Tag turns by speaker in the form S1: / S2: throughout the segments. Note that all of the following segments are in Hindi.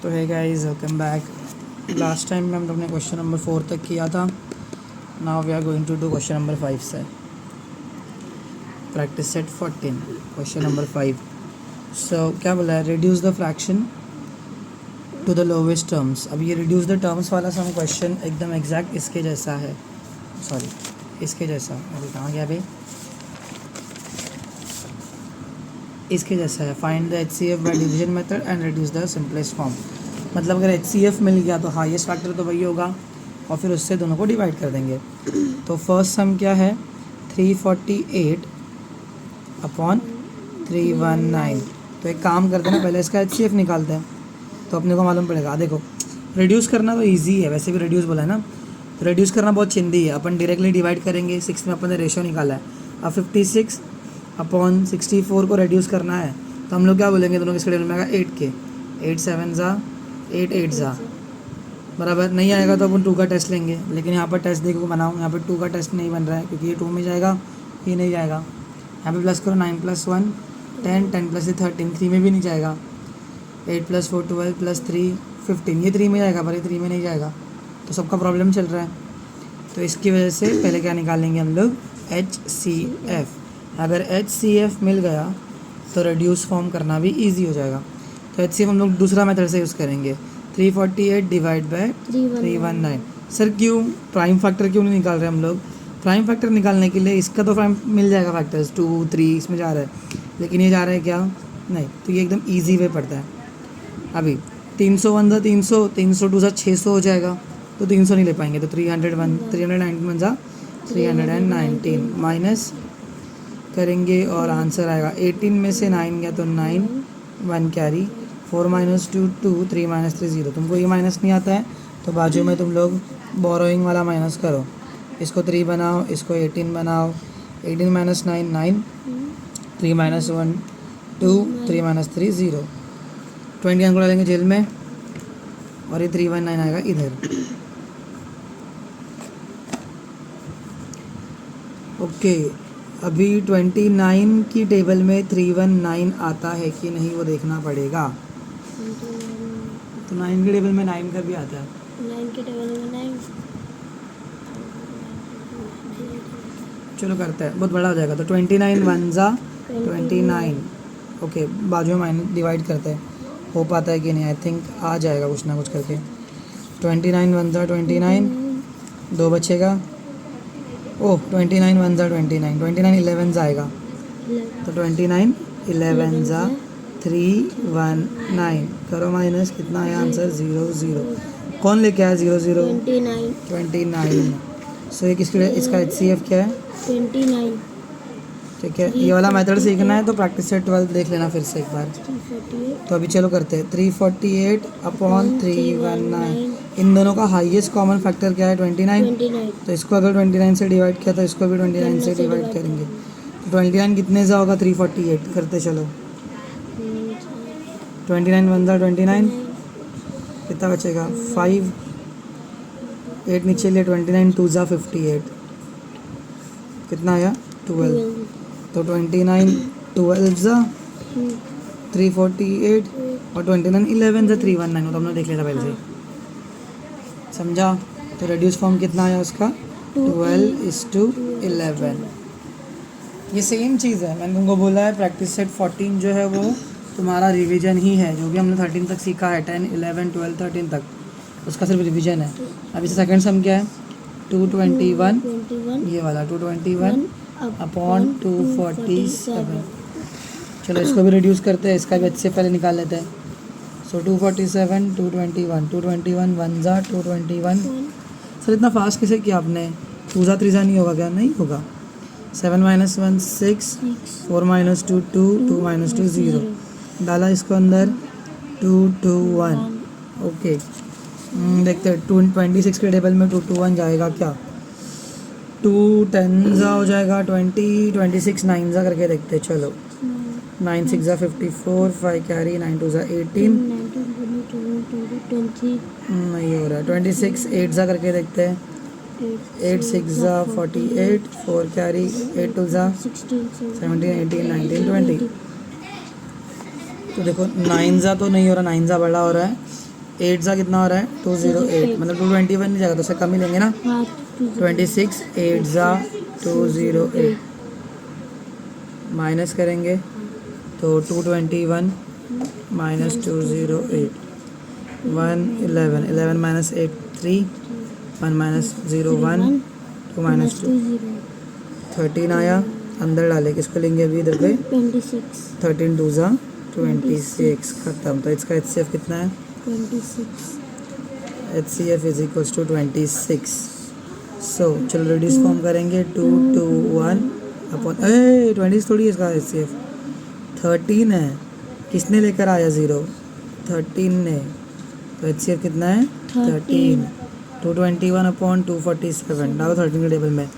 S1: तो है guys, welcome back. Last time में हम लोग ने क्वेश्चन नंबर 4 तक किया था। Now we are going to do question number 5 से। Practice set 14, question number 5। So क्या बोला है, reduce the fraction to the lowest terms. अब ये रिड्यूस द टर्म्स वाला सम क्वेश्चन एकदम एग्जैक्ट इसके जैसा है, सॉरी इसके जैसा, अभी कहाँ गया भाई, इसके जैसा है। Find the HCF bye division method and reduce the simplest form. मतलब अगर HCF मिल गया तो हाईएस्ट फैक्टर तो वही होगा और फिर उससे दोनों को डिवाइड कर देंगे। तो फर्स्ट सम क्या है, 348 अपॉन 319। तो एक काम करते हैं ना, पहले इसका HCF निकालते हैं तो अपने को मालूम पड़ेगा। देखो रिड्यूस करना तो ईजी है, वैसे भी रिड्यूस बोला है ना, तो रिड्यूस करना बहुत चिंदी है। अपन डायरेक्टली डिवाइड करेंगे, 6 में अपन ने रेशो निकाला है। अब 56 अपॉन 64 को रिड्यूस करना है तो हम लोग क्या बोलेंगे, दोनों के स्केड्यूल में आएगा 8 के, 8 7 ज़ा 8 8 ज़ा बराबर। नहीं आएगा तो अपन 2 का टेस्ट लेंगे, लेकिन यहाँ पर टेस्ट देखो बनाऊँ, यहाँ पर 2 का टेस्ट नहीं बन रहा है क्योंकि ये 2 में जाएगा, ये नहीं जाएगा। यहाँ पे प्लस करो, 9 + 1 10, 10 + 13, 3 में भी नहीं जाएगा। 8 + 4 12 + 3 15, ये 3 में जाएगा पर ये 3 में नहीं जाएगा। तो सबका प्रॉब्लम चल रहा है, तो इसकी वजह से पहले क्या निकालेंगे हम लोग, HCF। अगर HCF मिल गया तो रिड्यूस फॉर्म करना भी इजी हो जाएगा। तो HCF हम लोग दूसरा मेथड से यूज़ करेंगे, 348 डिवाइड बाय 319। सर क्यों प्राइम फैक्टर क्यों नहीं निकाल रहे हम लोग? प्राइम फैक्टर निकालने के लिए इसका तो प्राइम मिल जाएगा, फैक्टर्स 2 3 इसमें जा रहा है, लेकिन ये जा रहा है क्या, नहीं। तो ये एकदम ईजी वे पड़ता है। अभी 301 ज़ा 300, 302 ज़ा 600 हो जाएगा, तो 300 नहीं ले पाएंगे। तो 391 ज़ा 319 माइनस करेंगे और आंसर आएगा 18 में से 9 गया तो 9, 1 कैरी, 4 - 2 2, 3 - 3 0। तुमको ये माइनस नहीं आता है तो बाजू में तुम लोग बोरोइंग वाला माइनस करो, इसको 3 बनाओ, इसको 18 बनाओ। 18 - 9 9, 3 - 1 2, 3 - 3 0। 20 को डालेंगे जेल में और ये 319 आएगा इधर। ओके, अभी 29 की टेबल में 319 आता है कि नहीं वो देखना पड़ेगा। तो 9 की टेबल में 9 का भी आता है।
S2: 9 की टेबल में 9,
S1: चलो करते हैं, बहुत बड़ा हो जाएगा। तो 29 1 ज़ा 29। ओके, बाजू में माइनस डिवाइड करते हैं, हो पाता है कि नहीं, आई थिंक आ जाएगा कुछ ना कुछ करके। 29 1 ज़ा 29, 2 बचेगा। ओह 29 1 ज़ा 29, 29 11 ज़ा आएगा, तो 29 11 ज़ा 319। करो माइनस, कितना आया आंसर, 0 0। कौन लेके आया 0 0? 29। सो ये किसके, इसका HCF क्या है,
S2: 29।
S1: ठीक है। ये वाला मेथड सीखना है तो प्रैक्टिस सेट 12 देख लेना फिर से एक बार।
S2: 348
S1: तो अभी चलो करते हैं, 348 अपॉन 319। इन दोनों का हाईएस्ट कॉमन फैक्टर क्या है, 29। तो इसको अगर 29 से डिवाइड किया तो इसको भी 29 से डिवाइड करेंगे। तो 29 कितने से होगा, 348 करते चलो। 29 1 ज़ा 29, कितना बचेगा 5, 8 नीचे लिए, 29 2 ज़ा 58, कितना आया 12। तो 29 12 ज़ा 348 और 29 11 ज़ा 319, तो हमने देख लिया था पहले से, समझा। तो रिड्यूस फॉर्म कितना आया उसका, 12:11। ये सेम चीज़ है, मैंने तुमको बोला है प्रैक्टिस सेट 14 जो है वो तुम्हारा रिवीजन ही है। जो भी हमने 13 तक सीखा है, 10 11 12 13 तक, उसका सिर्फ रिवीजन है। अब इसे सेकंड सम क्या है, 221, ये वाला 221 अपॉन 247। चलो इसको भी रिड्यूस करते हैं, इसका भी अच्छे पहले निकाल लेते हैं। सो 247 221 1 ज़ा 221। सर इतना फास्ट कैसे किया आपने, 2 ज़ा 3 ज़ा नहीं होगा क्या, नहीं होगा। 7 - 1 6, 4 - 2 2, 2 - 2 0, डाला इसको अंदर 2 2 1। ओके, देखते हैं 26 के टेबल में 2 2 1 जाएगा क्या, 2 10 ज़ा हो जाएगा 20, 26 9 ज़ा करके देखते हैं। चलो 9 6 ज़ा 54, 5 कैरी, 9 2 ज़ा 18,
S2: 20,
S1: नहीं हो रहा है। 26 8 ज़ा करके देखते हैं, 8 6 ज़ा 48, 4 कैरी, 8 2 ज़ा 17 18 19 20। तो देखो 9 ज़ा तो नहीं हो रहा, 9 ज़ा बड़ा हो रहा है, 8 सा कितना हो रहा है 208, मतलब 221 नहीं जाएगा तो उससे कम ही लेंगे ना।
S2: हाँ
S1: 26 8 सा 208 माइनस करेंगे तो 221 माइनस 208 111 11 माइनस 8 3 1 माइनस 0 1 2 माइनस 2 13 आया, अंदर डाले किसको लेंगे अभी इधर पे
S2: 26
S1: 13 2 सा 26 खत्म। तो इसका एच सी एफ कितना है
S2: 26
S1: H C F is equals to 26। So चलो रिड्यूस फॉर्म करेंगे 2 2 1 अपॉन 20 थोड़ी इसका एच सी एफ 13 है, किसने लेकर आया 0 13 ने, तो एच सी एफ कितना है 13 221 अपॉन 247 डालो 13 के टेबल में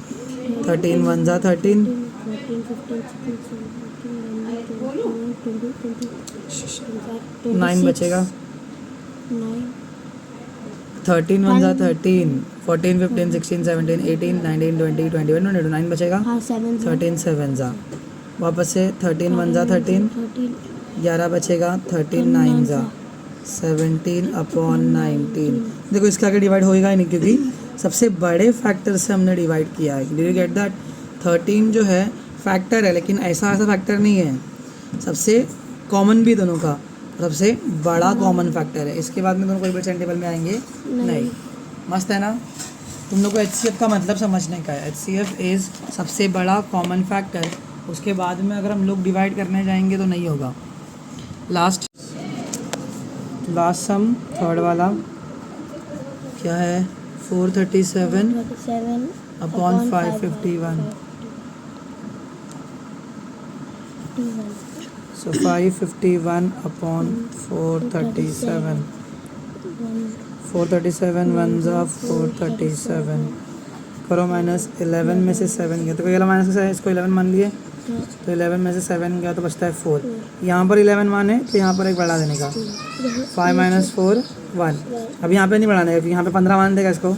S1: 13 1 जा 13 9 बचेगा 13 1 जा 13 14 15 16 17 18 19 20 21 22 9 बचेगा
S2: हाँ 7
S1: 13 7 जा वापस से 13 1 जा 13 11 बचेगा 13 9 जा 17 अपॉन 19। देखो इसके आगे डिवाइड होएगा ही नहीं क्योंकि सबसे बड़े फैक्टर से हमने डिवाइड किया है। Do you get that? 13 जो है फैक्टर है लेकिन ऐसा फैक्टर नहीं है, सबसे कॉमन भी दोनों का, सबसे बड़ा कॉमन फैक्टर है। इसके बाद में दोनों कोई परसेंट टेबल में आएंगे नहीं। मस्त है ना? तुम लोग को एच सी एफ का मतलब समझने का है। एच सी एफ इज़ सबसे बड़ा कॉमन फैक्टर। उसके बाद में अगर हम लोग डिवाइड करने जाएंगे तो नहीं होगा। लास्ट सम थर्ड वाला क्या है 437 अपॉन 551। सो 551 अपॉन 437 437 1 जा 437 करो माइनस 11 में से 7 गया तो कोई माइनस से इसको 11 मान लिए तो 11 में से 7 गया तो बचता है 4। यहाँ पर 11 माने तो यहाँ पर एक बढ़ा देने का 5 माइनस 4 1। अब यहाँ पे नहीं बढ़ाने का, यहाँ पे 15 मान देगा इसको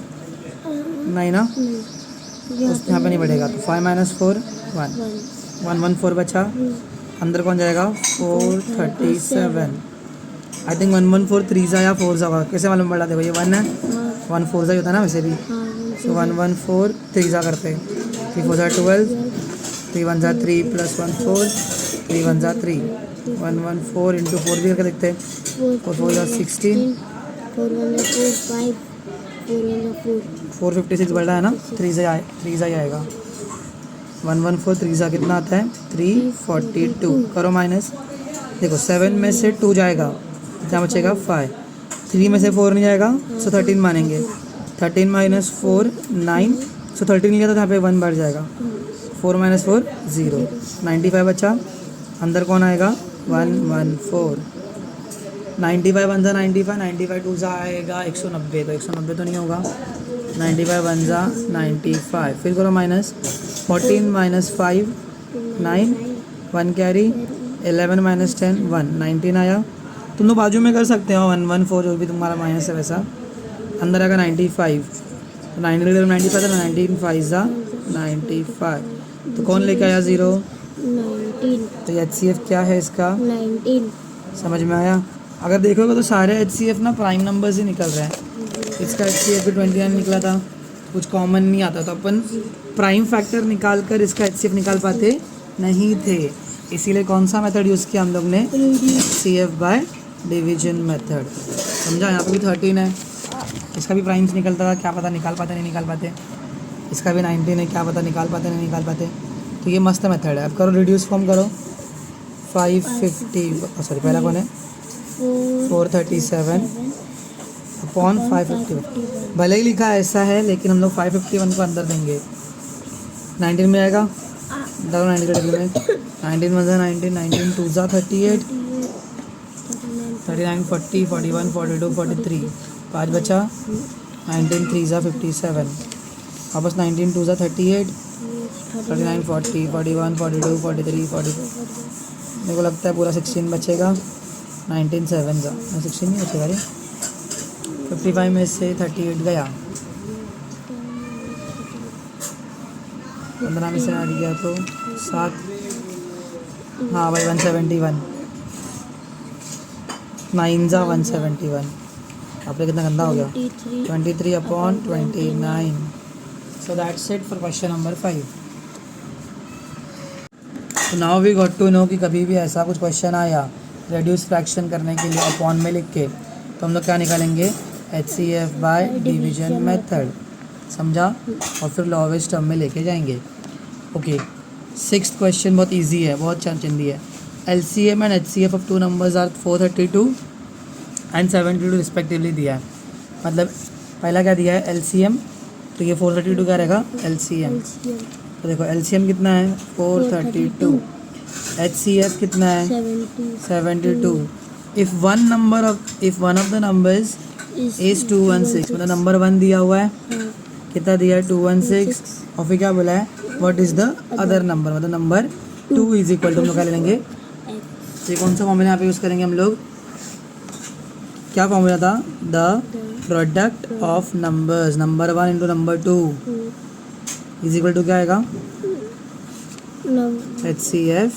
S1: नहीं ना, उस यहाँ पे नहीं बढ़ेगा तो 5 माइनस 4 1 114 बचा। अंदर कौन जाएगा 437। आई थिंक 114 3 जा या 4 जा, कैसे मालूम पड़ा? देखो ये 1 है 1 4 जा ही होता है ना वैसे भी। सो 114 3 जा करते 3 4 जा 12 3 1 जा 3 प्लस 1 4 3 1 जा 3 114 इंटू 4 भी करके देखते 4 4 जा 16 456 बढ़ रहा है ना, 3 जा ही आएगा। 114 3 जा कितना आता है 342। करो माइनस, देखो 7 में से 2 जाएगा क्या बचेगा 5, 3 में से 4 नहीं जाएगा सो 13 मानेंगे 13 माइनस 4 9 सो 13 लिया था यहाँ पे 1 बढ़ जाएगा 4 माइनस 4 0 95 बचा। अंदर कौन आएगा 114 95 1 जा 95 95 2 जा आएगा 190 तो 190 तो नहीं होगा 95 1 जा 95 फिर करो माइनस 14 माइनस 5 9 1 कैरी 11 माइनस 10 1 19 आया। तुम लोग बाजू में कर सकते हो 114 जो भी तुम्हारा माइनस है वैसा। अंदर आएगा 95 तो 95 था 19 5 जा 95 तो कौन लेके आया 0 तो एच सी एफ क्या है इसका
S2: 19।
S1: समझ में आया? अगर देखोगे तो सारे एच सी एफ ना प्राइम नंबर से निकल रहे हैं। इसका एच सी एफ भी 29 निकला था, कुछ कॉमन नहीं आता तो अपन प्राइम फैक्टर निकाल कर इसका एच सी एफ निकाल पाते नहीं थे। इसीलिए कौन सा मेथड यूज़ किया हम लोग ने H C F by division method. समझा? यहाँ पे भी 13 है, इसका भी प्राइम्स निकलता था, क्या पता निकाल पाते नहीं निकाल पाते। इसका भी 19 है, क्या पता निकाल पाते नहीं निकाल पाते। तो ये मस्त मेथड है। अब करो रिड्यूस फॉर्म करो 550 सॉरी पहला कौन है 437 अपॉन 551। भले ही लिखा ऐसा है लेकिन हम लोग 551 को अंदर देंगे 19 में आएगा डालो 90 के टेबल में 19 में 19 19 2 जा 38 39 40 41 42 43 5 बचा 19 3 जा 57 वापस 19 2 जा 38 39 40 41 42 43 44 मेरे को लगता है पूरा 16 बचेगा 19 7 जा 16 नहीं बचेगा रे 55 में से 38 गया 15 में से 8 गया तो 7 हाँ भाई 171 9 जा 171 आपने कितना गंदा हो गया
S2: 23
S1: 23 upon 29. So that's it for question number 5. So now we got to know कि कभी भी ऐसा कुछ क्वेश्चन आया रेड्यूस फ्रैक्शन करने के लिए अपॉन में लिख के तो हम लोग क्या निकालेंगे HCF बाय डिवीजन मेथड. समझा. और फिर लोवेस्ट टर्म में लेके जाएंगे. ओके. 6th क्वेश्चन बहुत इजी है, बहुत चंदी है. LCM and HCF of two numbers are 432 and 72 respectively दिया है. मतलब पहला क्या दिया है LCM, तो ये 432 क्या रहेगा LCM.
S2: LCM
S1: तो देखो LCM कितना है 432. HCF कितना है 72. If one of the numbers is 216, मतलब नंबर 1 दिया हुआ है, कितना दिया है 216, और फिर क्या बोला है what is the other number, मतलब नंबर 2 इज इक्वल टू हम लोग क्या ले लेंगे. तो ये कौन सा फॉर्मूला यहाँ पे यूज़ करेंगे हम लोग, क्या फॉर्मूला था the product of numbers number 1 into number 2 is equal to क्या आएगा HCF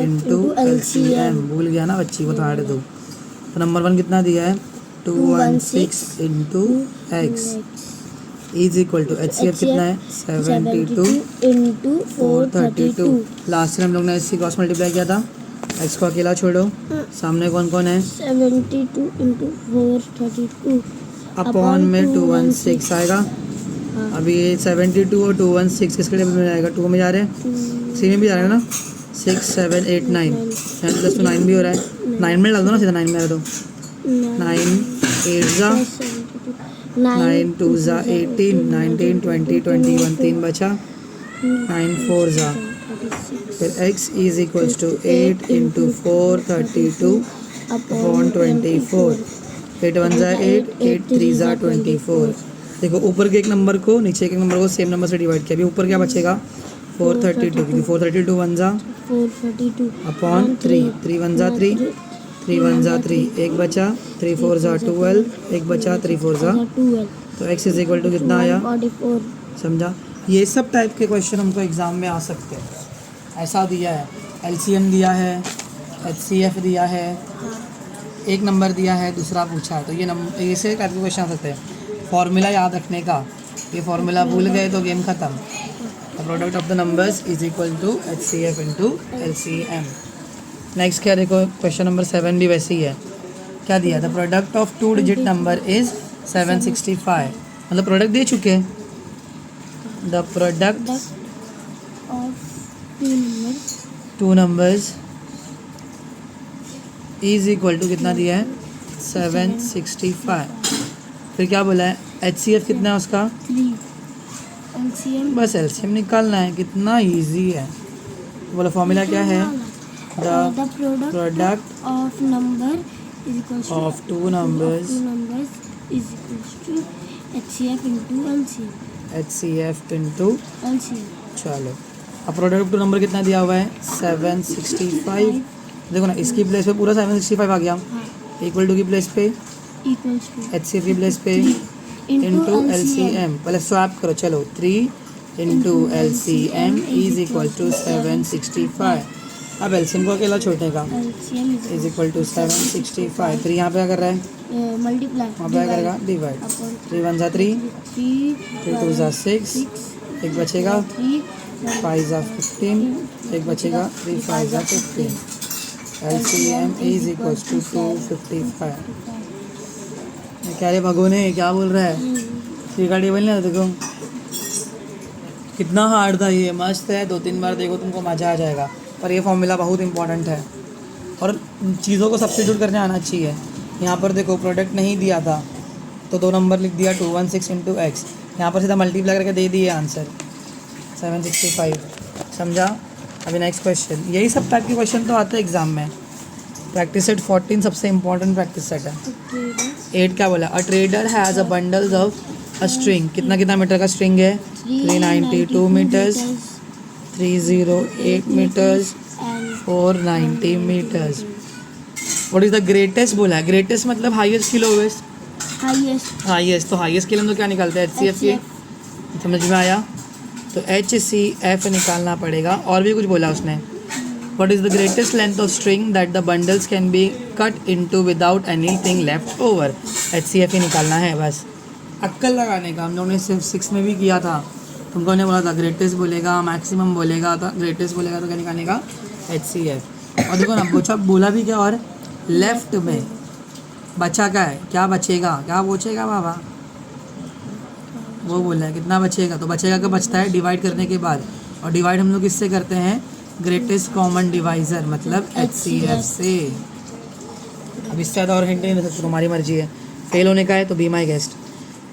S1: इंटू LCM. भूल गया ना बच्ची को, तो हार्ड दो. तो नंबर 1 कितना दिया है 216 into X is equal to HCF कितना है 72
S2: इंटू
S1: 432. लास्ट में हम लोग ने इससे क्रॉस मल्टीप्लाई किया था. X को अकेला छोड़ो, सामने कौन कौन है
S2: 72 इंटू 432
S1: अपॉन में 216 आएगा. अभी ये 72 और 216 किसके टेबल में आएगा 2 में जा रहे हैं, सी में भी जा रहे हैं ना. 6 7 8 9 प्लस टू 9 भी हो रहा है. 9 में डाल दो ना सीधा, 9 में डाल दो. 9 8 जा 9 2 जा 18 19 20 21 3 बचा 9 4 जा. फिर x is equals to 8 into 432 upon 24. 8 1 जा 8 8 3 जा 24. देखो ऊपर के एक नंबर को नीचे के एक नंबर को सेम नंबर से डिवाइड किया. अभी ऊपर क्या बचेगा 432, क्योंकि 432 1 जा
S2: 432
S1: अपॉन 3 3 1 जा 3 3 1 जा 3 एक बचा 3 4 जा 12 एक बचा 3 4 जा.
S2: 12
S1: तो x इज इक्वल टू कितना आया
S2: 44.
S1: समझा. ये सब टाइप के क्वेश्चन हमको एग्जाम में आ सकते हैं. ऐसा दिया है LCM दिया है, HCF दिया है, एक नंबर दिया है, दूसरा पूछा है, तो ये नंबर ऐसे टाइप के क्वेश्चन आ सकते हैं. फॉर्मूला याद रखने का, ये फॉर्मूला भूल गए तो गेम ख़त्म. The product of the numbers is equal to HCF into LCM. Next क्या देखो क्वेश्चन नंबर 7 भी वैसे ही है. क्या दिया the product of 2 digit number is 765. मतलब प्रोडक्ट दे चुके हैं. The product
S2: of two
S1: two
S2: numbers
S1: numbers is equal to कितना दिया है 765. फिर क्या बोला है HCF कितना है उसका
S2: 3. LCM
S1: बस LCM निकालना है. कितना इजी है. बोलो फॉर्मूला क्या है
S2: the
S1: product
S2: of number is equals to
S1: of two numbers
S2: two numbers is equals to HCF into LCM.
S1: HCF into
S2: LCM
S1: चलो. अब प्रोडक्ट टू नंबर कितना दिया हुआ है 765. देखो ना इसकी प्लेस पे पूरा 765 आ गया.
S2: हाँ
S1: इक्वल टू की प्लेस पे
S2: equals to
S1: HCF की प्लेस पे
S2: into
S1: इंटू
S2: LCM.
S1: LCM. पहले स्वैप करो. चलो 3 into LCM is equal to 765. अब LCM को अकेला छोड़ने का
S2: LCM
S1: इज इक्वल टू 765. 3 यहाँ पे क्या कर रहा है
S2: multiply
S1: वहाँ पे क्या करेगा डिवाइड.
S2: upon
S1: 3 1 जा 3
S2: 3
S1: 3 2 जा 6 एक बचेगा
S2: 3
S1: 5 जा 15 एक बचेगा 3 5 जा 15. LCM is equal to 255. क्या रे भगोने क्या बोल रहा है. 3 का टेबल नहीं आता देखो. कितना हार्ड था ये. मस्त है. 2-3 बार देखो तुमको मज़ा आ जाएगा. पर ये फॉर्मूला बहुत इंपॉर्टेंट है और चीज़ों को सब्स्टिट्यूट करने आना चाहिए. यहाँ पर देखो प्रोडक्ट नहीं दिया था तो 2 नंबर लिख दिया 216 इंटू एक्स. यहाँ पर सीधा मल्टीप्लाई करके दे दिए आंसर 765. समझा. अभी नेक्स्ट क्वेश्चन. यही सब टाइप के क्वेश्चन तो आते हैं एग्जाम में. प्रैक्टिस सेट 14 सबसे इंपॉर्टेंट प्रैक्टिस सेट है. 8 क्या बोला. A trader has a bundles of a string. कितना कितना मीटर का स्ट्रिंग है 392 metres 308 metres
S2: and
S1: 490 metres. What is the greatest बोला है. ग्रेटेस्ट मतलब हाईएस्ट की लोवेस्ट.
S2: highest
S1: तो हाईएस्ट के लिए हम लोग क्या निकालते हैं HCF की. समझ में आया. तो HCF निकालना पड़ेगा. और भी कुछ बोला उसने What is the greatest length of string that the bundles can be cut into without anything left over? HCF ही निकालना है बस, अक्कल लगाने का। हम लोगों ने सिर्फ 6 में भी किया था, तुमको ने बोला था ग्रेटेस्ट बोलेगा, मैक्सिमम बोलेगा, तो ग्रेटेस्ट बोलेगा तो क्या निकालने का? HCF। और देखो ना बोचा बोला भी क्या, और लेफ्ट में बचा क्या है, क्या बचेगा, क्या बचेगा बाबा, वो बोला है कितना बचेगा, तो बचेगा क्या बचता है डिवाइड करने के बाद, और डिवाइड हम लोग किससे करते हैं? ग्रेटेस्ट कॉमन डिवाइज़र मतलब HCF से। अब इससे ज़्यादा और हिंट नहीं दे सकते, तुम्हारी मर्जी है, फेल होने का है तो बी माई गेस्ट।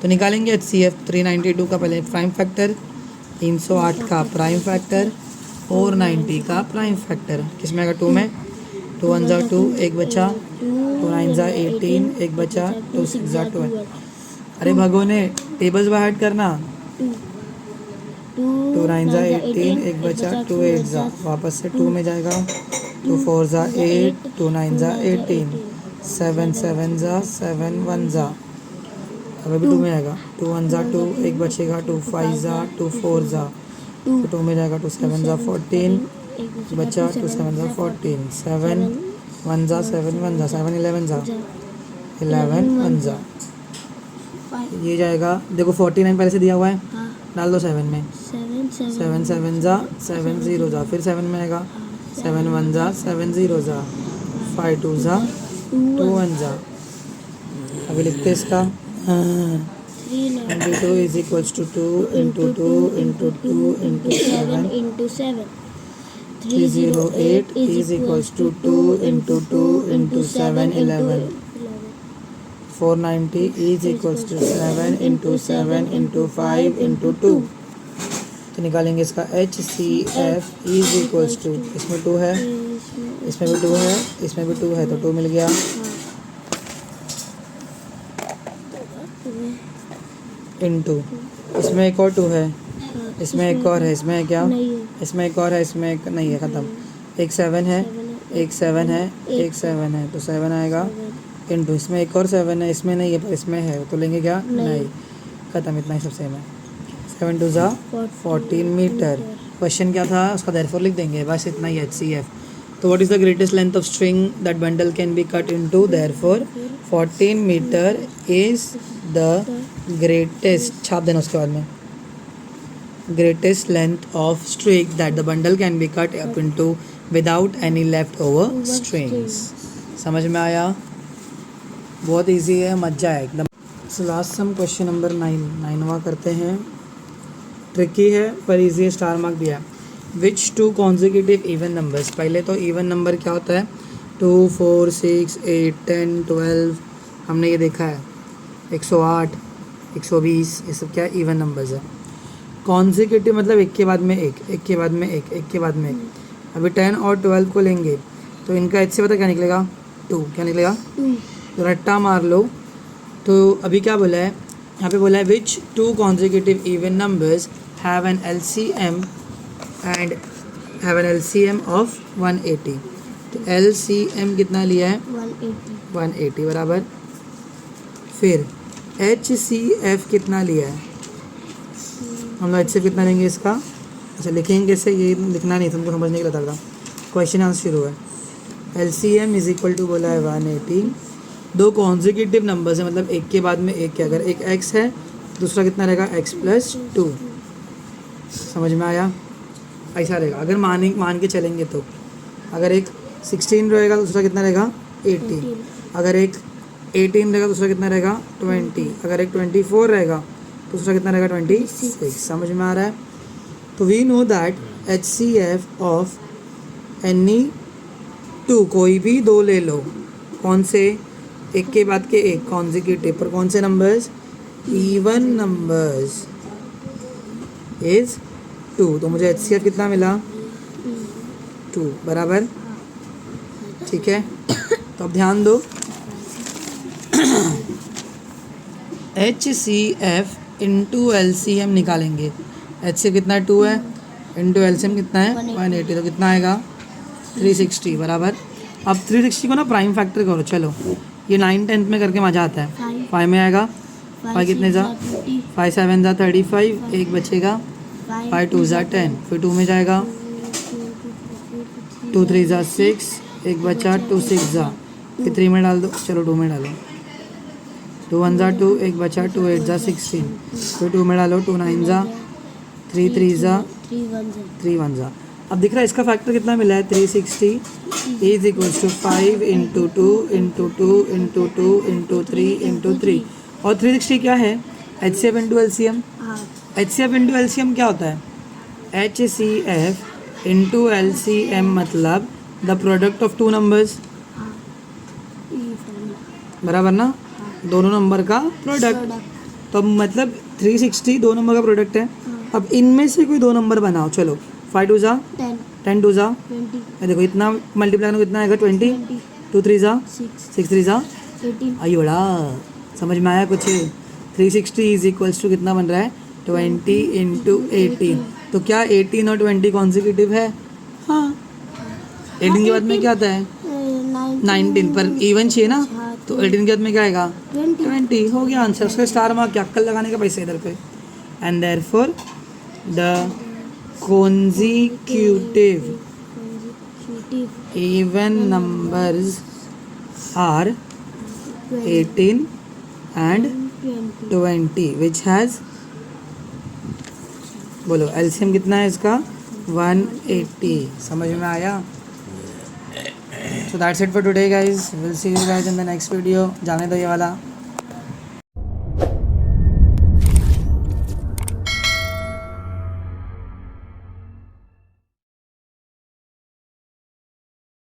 S1: तो निकालेंगे HCF 392 का पहले प्राइम फैक्टर, 308 का प्राइम फैक्टर, 490 का प्राइम फैक्टर, किसमें आएगा? 2 में, 2 1 जा 2, एक बचा, 2 9 जा 18, एक बचा, 2 6 जा 12। अरे भगोने टेबल्स बाय हार्ट करना, 2 9 जा 18, एक बचा, 2 8 जा, वापस से 2 में जाएगा, 2 4 जा 8, 2 9 जा 18, 7 7 जा 7 1 जा, अब अभी 2 में आएगा, 2 1 जा 2, एक बचेगा, 2 5 जा 2 4 जा, तो 2 में जाएगा, 2 7 जा 14, बचा 2 7 जा 14, 7 1 जा 7 1 जा, 7 11 जा 11 1 जा, ये जाएगा। देखो 49 पहले से दिया हुआ है, डाल दो 7 में, 7 7 जा 7 0 जा, फिर 7 में आएगा, 7 1 जा 7 0 जा, 5 2 जा 2 1 जा। अभी लिखते इसका 22 is equals to 2 into 2 into 2 into 7, 308 is equals to 2 into 2 into 7 11, 490 is equals to 7 into 7 into 5 into 2। तो निकालेंगे इसका HCF is equals to, इसमें 2 है, इसमें भी 2 है, इसमें भी 2 है, तो 2 मिल गया, इंटू इसमें एक और 2 है, इसमें एक और है, इसमें क्या, इसमें एक और है, इसमें एक नहीं है, ख़त्म। एक 7 है, एक 7 है, एक 7 है, तो 7 आएगा, इंटू इसमें एक और 7 है, इसमें नहीं है पर इसमें है, तो लेंगे क्या? नहीं, ख़त्म, इतना ही सब सेम है। 7 2 जा 14 मीटर। क्वेश्चन क्या था उसका देयरफॉर लिख देंगे, बस इतना ही HCF। तो what is the greatest length of string that bundle can be cut into, therefore 14 metre is the greatest, छाप देना उसके बाद में, greatest length of string that the bundle can be cut up into without any left over strings. समझ में आया? बहुत इजी है, मजा है एकदम। So last sum question number 9वां करते हैं, ट्रिकी है पर इजी है, स्टार मार्क दिया है। विच 2 कॉन्जिक्यूटिव इवन नंबर्स, पहले तो इवन नंबर क्या होता है? 2 4 6 8 10 12, हमने ये देखा है, 108 120, ये सब क्या है? इवन नंबर्स है। कॉन्जिक्यूटिव मतलब एक के बाद में एक, एक के बाद में एक, एक के बाद में एक। अभी 10 और 12 को लेंगे तो इनका एच से पता क्या निकलेगा? 2, क्या निकलेगा? तो रट्टा मार लो। तो अभी क्या बोला है यहाँ पे? बोला है विच 2 consecutive even numbers have an LCM and have an LCM of 180। तो LCM कितना लिया है? 180 बराबर। फिर HCF कितना लिया है? हम लोग HCF कितना लेंगे इसका? अच्छा लिखेंगे कैसे, ये लिखना नहीं, तुमको समझने के लिए बता रहा, क्वेश्चन आंसर शुरू है। LCM इज इक्वल टू बोला है 180, 2 कॉन्जिक्यूटिव नंबर्स है मतलब एक के बाद में एक, क्या अगर एक x है दूसरा कितना रहेगा? x plus 2। समझ में आया? ऐसा रहेगा अगर मान के चलेंगे तो। अगर एक 16 रहेगा दूसरा कितना रहेगा? 18। अगर एक 18 रहेगा दूसरा कितना रहेगा? 20। अगर एक 24 रहेगा दूसरा कितना रहेगा? 26। समझ में आ रहा है? तो we know that HCF of any 2, कोई भी 2 ले लो, कौन से? एक के बाद के एक, कॉन्जिक्यूटिव, पर कौन से नंबर्स? Even numbers is 2। तो मुझे HCF कितना मिला? 2 बराबर। ठीक है, तो अब ध्यान दो HCF इंटू LCM निकालेंगे। HCF कितना है? 2 है, इंटू LCM कितना है? 180। तो कितना आएगा? 360 बराबर। अब 360 को ना प्राइम फैक्टर करो, चलो ये 9 10th में करके मज़ा आता है। 5 में आएगा, 5 कितने जा? 5 7 जा 35, एक बचेगा, 5 2 जा 10, फिर 2 में जाएगा, 2 3 ज़ा 6, एक बचा 2 6 ज़ा, ये 3 में डाल दो, चलो 2 में डालो, 2 1 ज़ा 2, एक बचा 2 8 ज़ा 16, फिर 2 में डालो, 2 9 ज़ा, 3 3 ज़ा, 3 1 ज़ा। अब दिख रहा है इसका फैक्टर कितना मिला है, 360 is equals to 5 into 2 into 2 into 2 into 3 into 3, और 360 क्या है, H C F into L C M. H C F into L C M क्या होता है, H C F into L C M मतलब द प्रोडक्ट ऑफ 2 नंबर्स, बराबर ना, दोनों नंबर का प्रोडक्ट। तो अब मतलब 360 दो नंबर का प्रोडक्ट है। अब इनमें से कोई दो नंबर बनाओ, चलो 5 2 ज़ा 10 2 ज़ा, ये देखो इतना मल्टीप्लाई करो कितना आएगा 20, 2 3 ज़ा 6 3 ज़ा, आइए बड़ा समझ में आया कुछ। 360 इज इक्वल्स टू कितना बन रहा है, 20 इंटू 18। तो क्या 18 और 20 कॉन्सिक्यूटिव है, हाँ। 18 के बाद में क्या आता है 19, पर इवन चाहिए ना, तो 18 के बाद में क्या आएगा 20, हो गया आंसर। उसका स्टार मार्क, क्या अक्कल लगाने का पैसे इधर पे। And therefore the consecutive even numbers are 18 and 20 which has, बोलो एलसीएम कितना है इसका 180। समझ में आया। So that's it for today guys, we'll see you guys in the next video। जाने दो ये वाला।